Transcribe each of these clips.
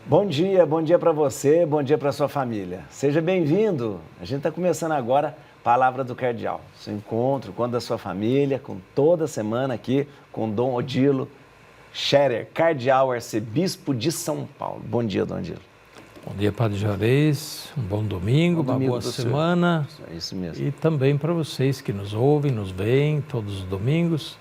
Bom dia para você, bom dia para sua família. Seja bem-vindo. A gente está começando agora Palavra do Cardeal. Seu encontro com a sua família, com toda semana aqui com Dom Odilo Scherer, Cardeal Arcebispo de São Paulo. Bom dia, Dom Odilo. Bom dia, Padre Juarez. Um bom domingo, uma boa semana. É isso mesmo. E também para vocês que nos ouvem, nos veem todos os domingos.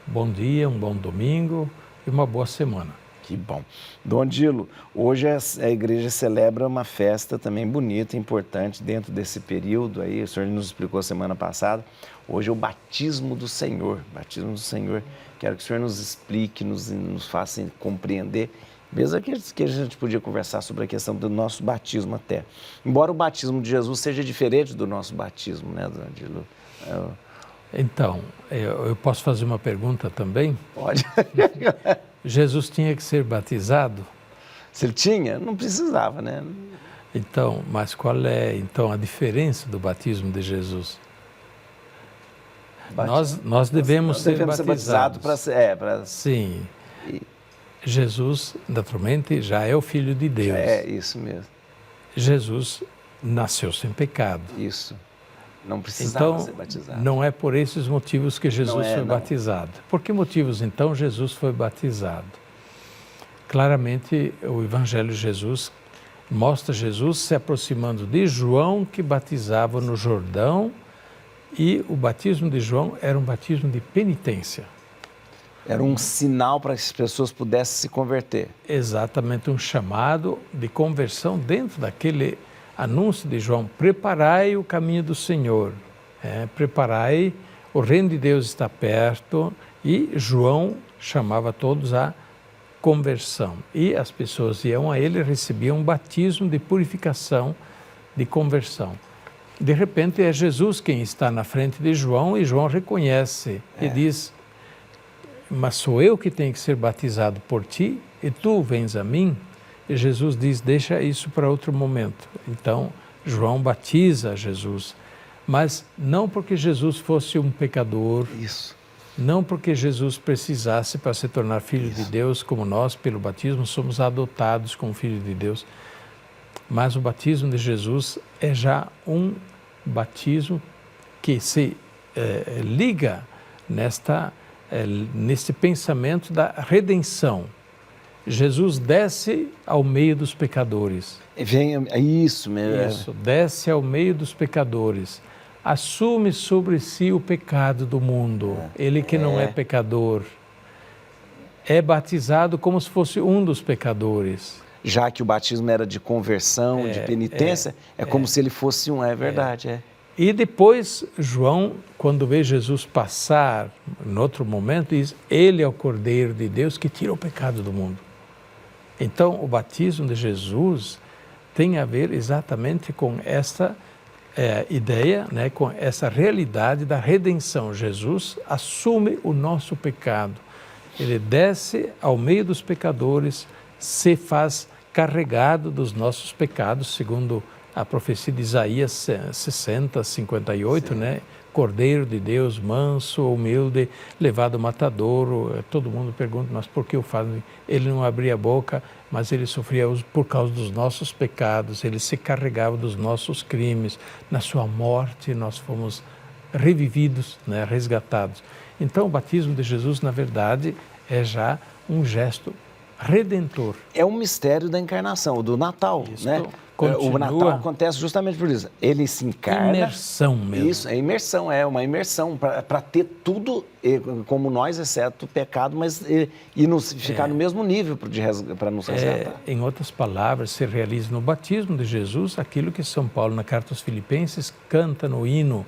Bom dia, um bom domingo e uma boa semana. Que bom. Dom Odilo, hoje a igreja celebra uma festa também bonita, importante dentro desse período aí, o senhor nos explicou semana passada. Hoje é o batismo do Senhor. Batismo do Senhor. Quero que o senhor nos explique, nos faça compreender. Mesmo que a gente podia conversar sobre a questão do nosso batismo até. Embora o batismo de Jesus seja diferente do nosso batismo, né, Dom Odilo? Então, eu posso fazer uma pergunta também? Pode. Jesus tinha que ser batizado? Se ele tinha, não precisava, né? Então, mas qual é então a diferença do batismo de Jesus? Nós devemos ser batizados. Sim. Jesus, naturalmente, já é o Filho de Deus. É, isso mesmo. Jesus nasceu sem pecado. Isso. Não precisava ser batizado. Não é por esses motivos que Jesus foi batizado. Por que motivos, então, Jesus foi batizado? Claramente, o Evangelho de Jesus mostra Jesus se aproximando de João, que batizava no Jordão, e o batismo de João era um batismo de penitência. Era um sinal para que as pessoas pudessem se converter. Exatamente, um chamado de conversão dentro daquele anúncio de João: preparai o caminho do Senhor, preparai, o reino de Deus está perto. E João chamava todos à conversão. E as pessoas iam a ele e recebiam um batismo de purificação, de conversão. De repente é Jesus quem está na frente de João e João reconhece e diz: mas sou eu que tenho que ser batizado por ti e tu vens a mim? E Jesus diz: deixa isso para outro momento. Então, João batiza Jesus, mas não porque Jesus fosse um pecador, não porque Jesus precisasse para se tornar filho de Deus, como nós, pelo batismo, somos adotados como filho de Deus, mas o batismo de Jesus é já um batismo que se liga neste pensamento da redenção. Jesus desce ao meio dos pecadores. Isso mesmo. Isso, desce ao meio dos pecadores. Assume sobre si o pecado do mundo. Ele que não é pecador. É batizado como se fosse um dos pecadores. Já que o batismo era de conversão, de penitência, como se ele fosse um, verdade. E depois, João, quando vê Jesus passar, em outro momento, diz: ele é o Cordeiro de Deus que tira o pecado do mundo. Então, o batismo de Jesus tem a ver exatamente com essa ideia, com essa realidade da redenção. Jesus assume o nosso pecado. Ele desce ao meio dos pecadores, se faz carregado dos nossos pecados, segundo a profecia de Isaías 60, 58, Cordeiro de Deus, manso, humilde, levado ao matadouro. Todo mundo pergunta: mas por que o fazem? Ele não abria a boca, mas ele sofria por causa dos nossos pecados, ele se carregava dos nossos crimes. Na sua morte nós fomos revividos, resgatados. Então o batismo de Jesus, na verdade, é já um gesto redentor. É um mistério da encarnação, do Natal, Continua. O Natal acontece justamente por isso. Ele se encarna. Imersão mesmo. Isso, uma imersão para ter tudo como nós, exceto o pecado, mas ficar no mesmo nível para nos resgatar. Em outras palavras, se realiza no batismo de Jesus aquilo que São Paulo, na carta aos Filipenses, canta no hino.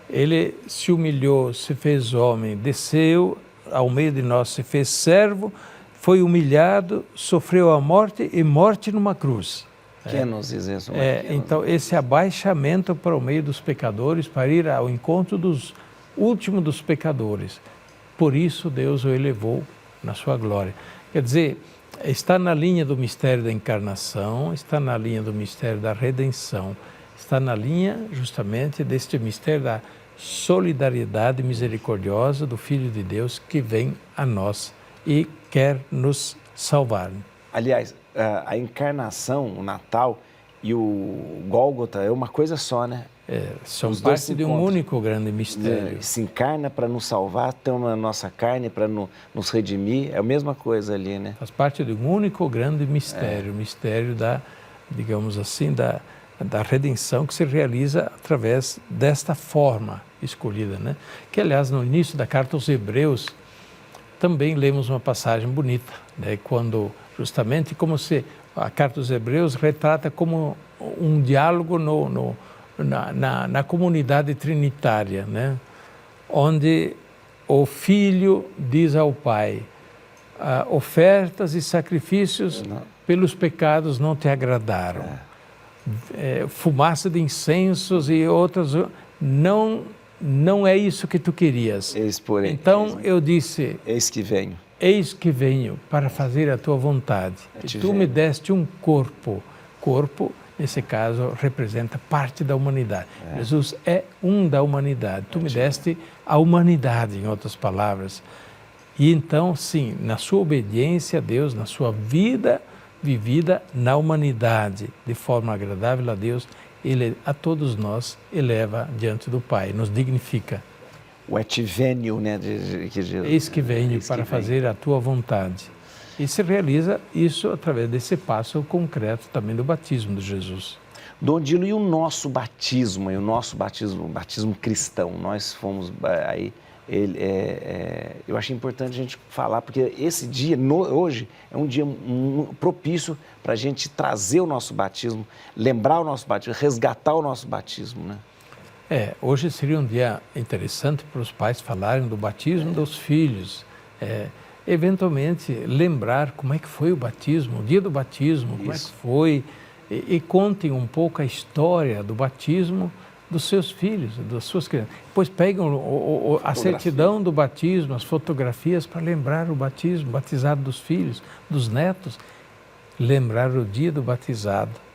Ele se humilhou, se fez homem, desceu ao meio de nós, se fez servo, foi humilhado, sofreu a morte e morte numa cruz. Então, esse abaixamento para o meio dos pecadores, para ir ao encontro dos últimos dos pecadores. Por isso, Deus o elevou na sua glória. Quer dizer, está na linha do mistério da encarnação, está na linha do mistério da redenção, está na linha, justamente, deste mistério da solidariedade misericordiosa do Filho de Deus que vem a nós e quer nos salvar. Aliás, a encarnação, o Natal e o Gólgota é uma coisa só, né? São Os dois parte se de um encontram. único grande mistério. Se encarna para nos salvar, toma a nossa carne para nos redimir, é a mesma coisa ali, né? Faz parte de um único grande mistério, o mistério da, digamos assim, da redenção que se realiza através desta forma escolhida, né? Que, aliás, no início da carta aos Hebreus, também lemos uma passagem bonita, né? Quando, justamente, como se a carta aos Hebreus retrata como um diálogo na comunidade trinitária, né? Onde o Filho diz ao Pai, ofertas e sacrifícios pelos pecados não te agradaram. Fumaça de incensos e outras, não é isso que tu querias. Porém, então eu disse, eis que venho. Eis que venho para fazer a tua vontade. E tu me deste um corpo. Corpo, nesse caso, representa parte da humanidade. Jesus é um da humanidade. Tu me deste a humanidade, em outras palavras. E então, sim, na sua obediência a Deus, na sua vida vivida na humanidade, de forma agradável a Deus, Ele a todos nós eleva diante do Pai, nos dignifica. O et venio, né? Eis que venho para fazer a tua vontade. E se realiza isso através desse passo concreto também do batismo de Jesus. Dom Odilo, e o nosso batismo, o batismo cristão, nós fomos aí, eu achei importante a gente falar, porque esse dia, hoje, é um dia propício para a gente trazer o nosso batismo, lembrar o nosso batismo, resgatar o nosso batismo, né? Hoje seria um dia interessante para os pais falarem do batismo dos filhos. Eventualmente, lembrar como é que foi o batismo, o dia do batismo, como é que foi, e contem um pouco a história do batismo dos seus filhos, das suas crianças. Depois pegam a certidão do batismo, as fotografias para lembrar o batismo, batizado dos filhos, dos netos, lembrar o dia do batizado.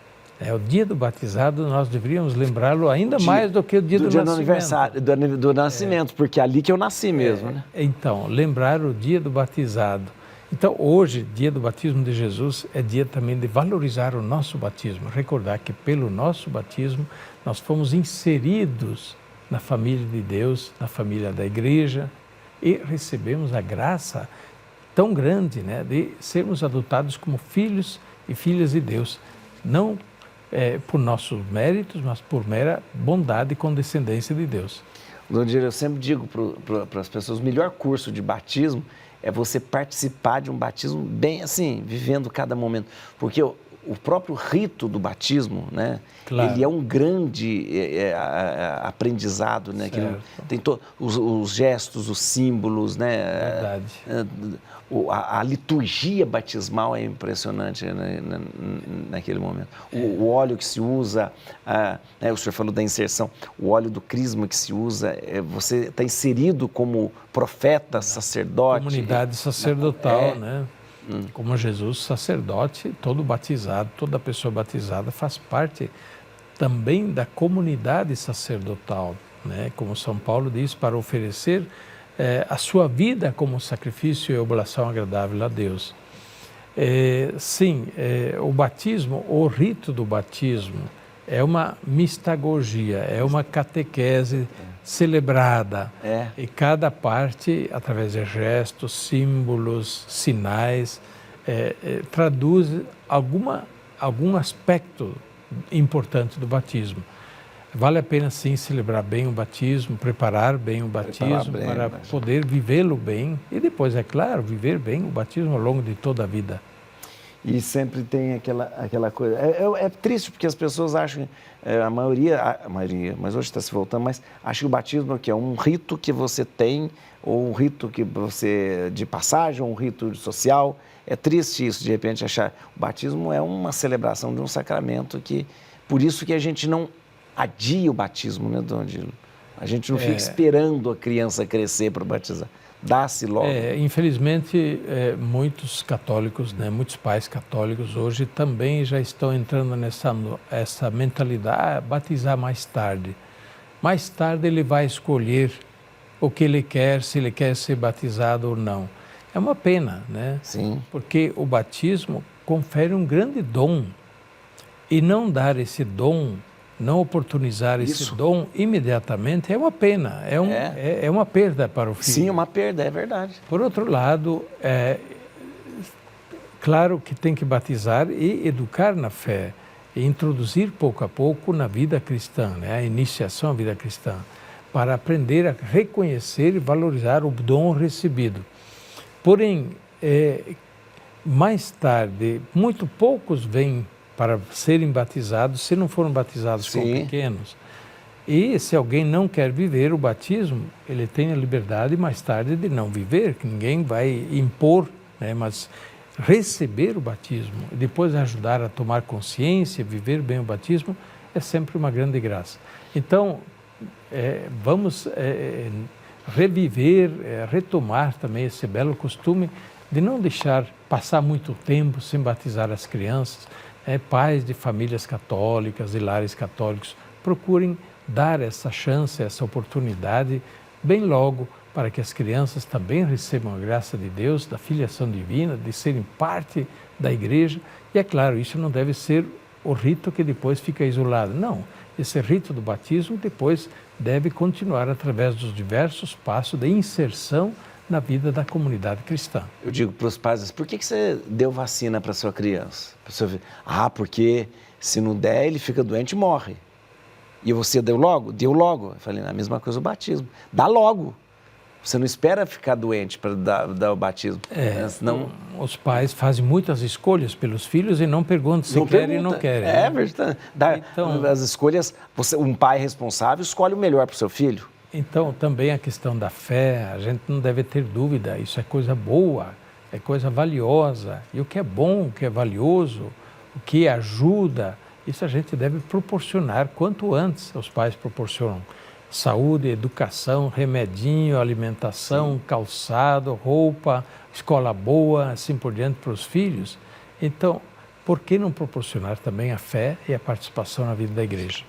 O dia do batizado, nós deveríamos lembrá-lo ainda mais do que o dia do nascimento. Aniversário, do nascimento, porque é ali que eu nasci mesmo, né? Então, lembrar o dia do batizado. Então, hoje, dia do batismo de Jesus, é dia também de valorizar o nosso batismo. Recordar que pelo nosso batismo, nós fomos inseridos na família de Deus, na família da igreja, e recebemos a graça tão grande, né, de sermos adotados como filhos e filhas de Deus. Não por nossos méritos, mas por mera bondade e condescendência de Deus. Dom Odilo, eu sempre digo para as pessoas, o melhor curso de batismo é você participar de um batismo bem assim, vivendo cada momento. Porque o próprio rito do batismo, né, claro, ele é um grande aprendizado, né? Que tem todos os gestos, os símbolos, né? Verdade. A liturgia batismal é impressionante, né, naquele momento. O óleo que se usa, o senhor falou da inserção, o óleo do crisma que se usa, você está inserido como profeta, sacerdote. Comunidade sacerdotal, né? Como Jesus, sacerdote, todo batizado, toda pessoa batizada faz parte também da comunidade sacerdotal, né? Como São Paulo diz, para oferecer a sua vida como sacrifício e oblação agradável a Deus. O batismo, o rito do batismo, é uma mistagogia, é uma catequese celebrada. E cada parte, através de gestos, símbolos, sinais, traduz algum aspecto importante do batismo. Vale a pena, sim, celebrar bem o batismo, preparar bem o batismo para poder vivê-lo bem e depois, é claro, viver bem o batismo ao longo de toda a vida. E sempre tem aquela coisa... É triste porque as pessoas acham, a maioria, mas hoje está se voltando, mas acha que o batismo é um rito que você tem, ou um rito que você de passagem, ou um rito social. É triste isso, de repente, achar. O batismo é uma celebração de um sacramento que... Por isso que a gente não adia o batismo, né, Dom Odilo? A gente não fica esperando a criança crescer para batizar. Dá-se logo. Infelizmente, muitos católicos, né, muitos pais católicos hoje também já estão entrando nessa mentalidade, batizar mais tarde. Mais tarde ele vai escolher o que ele quer, se ele quer ser batizado ou não. É uma pena, né? Sim. Porque o batismo, confere um grande dom. E não dar esse dom, não oportunizar esse dom imediatamente é uma pena, é uma perda para o filho. Sim, uma perda, é verdade. Por outro lado, claro que tem que batizar e educar na fé, e introduzir pouco a pouco na vida cristã, né? A iniciação à vida cristã, para aprender a reconhecer e valorizar o dom recebido. Porém, mais tarde, muito poucos vêm para serem batizados, se não foram batizados com pequenos. E se alguém não quer viver o batismo, ele tem a liberdade mais tarde de não viver, que ninguém vai impor, né? Mas receber o batismo e depois ajudar a tomar consciência, viver bem o batismo, é sempre uma grande graça. Então, vamos reviver, retomar também esse belo costume de não deixar passar muito tempo sem batizar as crianças. Pais de famílias católicas, de lares católicos, procurem dar essa chance, essa oportunidade bem logo, para que as crianças também recebam a graça de Deus, da filiação divina, de serem parte da igreja. E é claro, isso não deve ser o rito que depois fica isolado. Não, esse rito do batismo depois deve continuar através dos diversos passos de inserção na vida da comunidade cristã. Eu digo para os pais, por que você deu vacina para sua criança? Porque se não der, ele fica doente e morre. E você deu logo? Deu logo. Eu falei, a mesma coisa o batismo. Dá logo. Você não espera ficar doente para dar o batismo. Senão... Os pais fazem muitas escolhas pelos filhos e não perguntam se querem ou não querem. É verdade. Então, as escolhas, um pai responsável escolhe o melhor para o seu filho. Então, também a questão da fé, a gente não deve ter dúvida, isso é coisa boa, é coisa valiosa. E o que é bom, o que é valioso, o que ajuda, isso a gente deve proporcionar quanto antes os pais proporcionam. Saúde, educação, remedinho, alimentação, calçado, roupa, escola boa, assim por diante para os filhos. Então, por que não proporcionar também a fé e a participação na vida da igreja?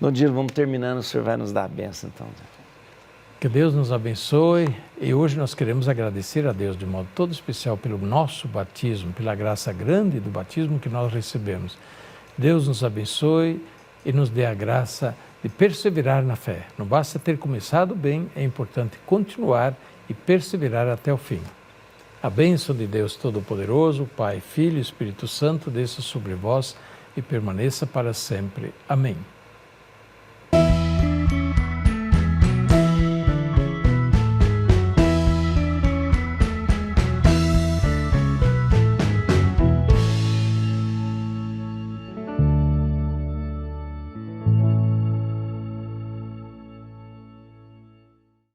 Dom Dilo, vamos terminando, o senhor vai nos dar a bênção então. Que Deus nos abençoe e hoje nós queremos agradecer a Deus de modo todo especial pelo nosso batismo, pela graça grande do batismo que nós recebemos. Deus nos abençoe e nos dê a graça de perseverar na fé. Não basta ter começado bem, é importante continuar e perseverar até o fim. A bênção de Deus Todo-Poderoso, Pai, Filho e Espírito Santo, desça sobre vós e permaneça para sempre. Amém.